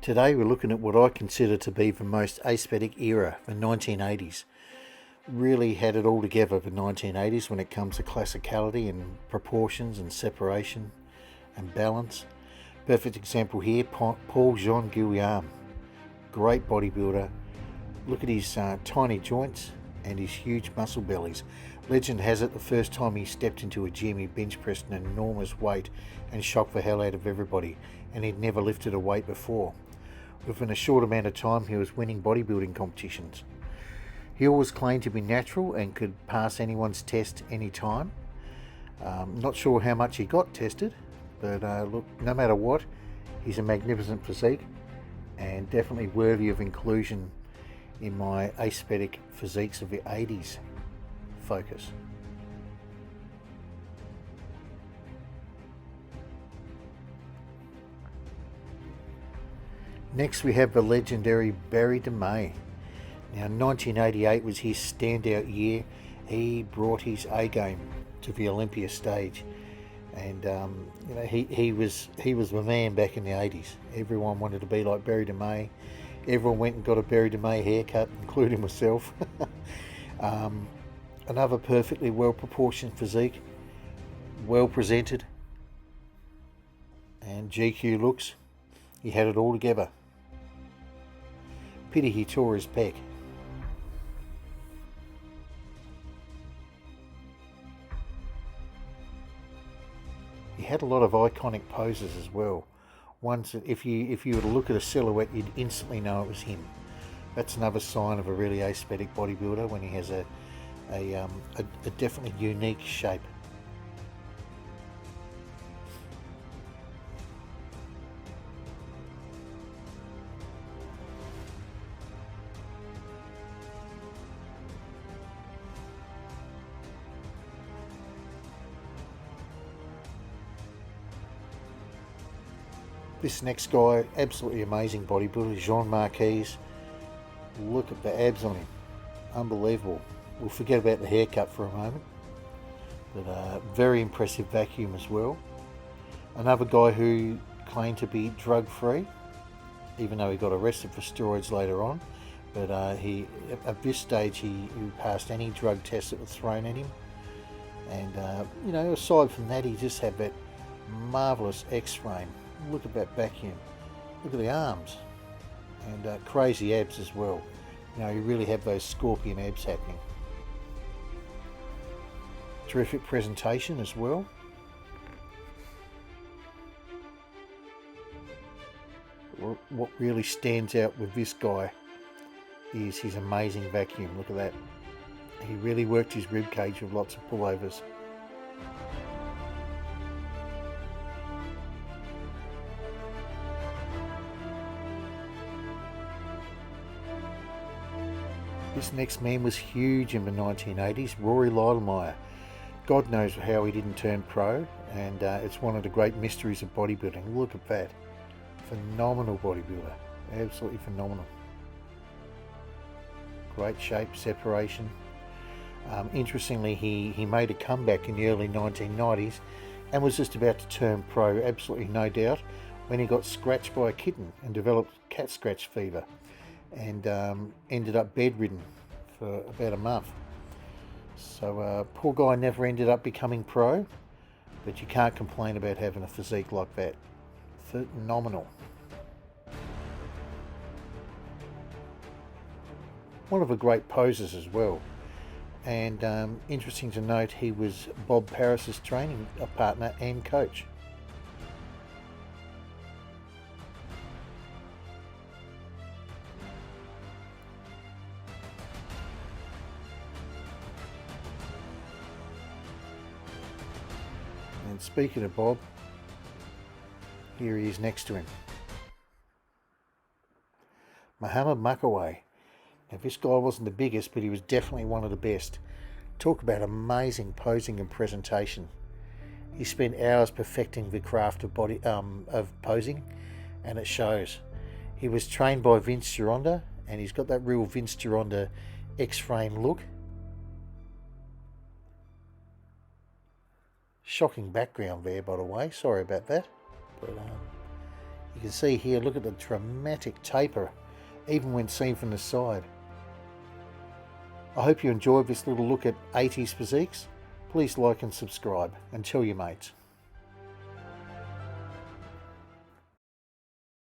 Today we're looking at what I consider to be the most aesthetic era, the 1980s. Really had it all together, the 1980s, when it comes to classicality and proportions and separation and balance. Perfect example here, Paul Jean Guillaume. Great bodybuilder. Look at his tiny joints and his huge muscle bellies. Legend has it the first time he stepped into a gym, he bench pressed an enormous weight and shocked the hell out of everybody, and he'd never lifted a weight before. Within a short amount of time, he was winning bodybuilding competitions. He always claimed to be natural and could pass anyone's test any time. Not sure how much he got tested, but look, no matter what, he's a magnificent physique and definitely worthy of inclusion in my aesthetic physiques of the 80s focus. Next we have the legendary Barry DeMay. Now 1988 was his standout year. He brought his A game to the Olympia stage, and he was the man back in the 80s. Everyone wanted to be like Barry DeMay. Everyone went and got a Barry DeMay haircut, including myself. Another perfectly well proportioned physique, well presented, and GQ looks. He had it all together. Pity he tore his pec. He had a lot of iconic poses as well. Ones that if you were to look at a silhouette, you'd instantly know it was him. That's another sign of a really aesthetic bodybuilder, when he has a definitely unique shape. This next guy, absolutely amazing bodybuilder, Jean Marquees. Look at the abs on him, unbelievable. We'll forget about the haircut for a moment, but very impressive vacuum as well. Another guy who claimed to be drug-free, even though he got arrested for steroids later on. But at this stage he passed any drug test that was thrown at him. And aside from that, he just had that marvellous X-frame. Look at that vacuum. Look at the arms, and crazy abs as well. You really have those scorpion abs happening. Terrific presentation as well. What really stands out with this guy is his amazing vacuum. Look at that. He really worked his rib cage with lots of pullovers. This next man was huge in the 1980s, Rory Laufermeyer. God knows how he didn't turn pro, and it's one of the great mysteries of bodybuilding. Look at that. Phenomenal bodybuilder. Absolutely phenomenal. Great shape, separation. Interestingly, he made a comeback in the early 1990s and was just about to turn pro, absolutely no doubt, when he got scratched by a kitten and developed cat scratch fever, and ended up bedridden for about a month. So poor guy never ended up becoming pro, but you can't complain about having a physique like that. Phenomenal. One of the great posers as well. And interesting to note, he was Bob Parris's training partner and coach. And speaking of Bob, here he is next to him. Muhammad Mukhtar. Now this guy wasn't the biggest, but he was definitely one of the best. Talk about amazing posing and presentation. He spent hours perfecting the craft of posing, and it shows. He was trained by Vince Gironda, and he's got that real Vince Gironda X-frame look. Shocking background there, by the way. Sorry about that. But You can see here, look at the dramatic taper, even when seen from the side. I hope you enjoyed this little look at 80s physiques. Please like and subscribe and tell your mates.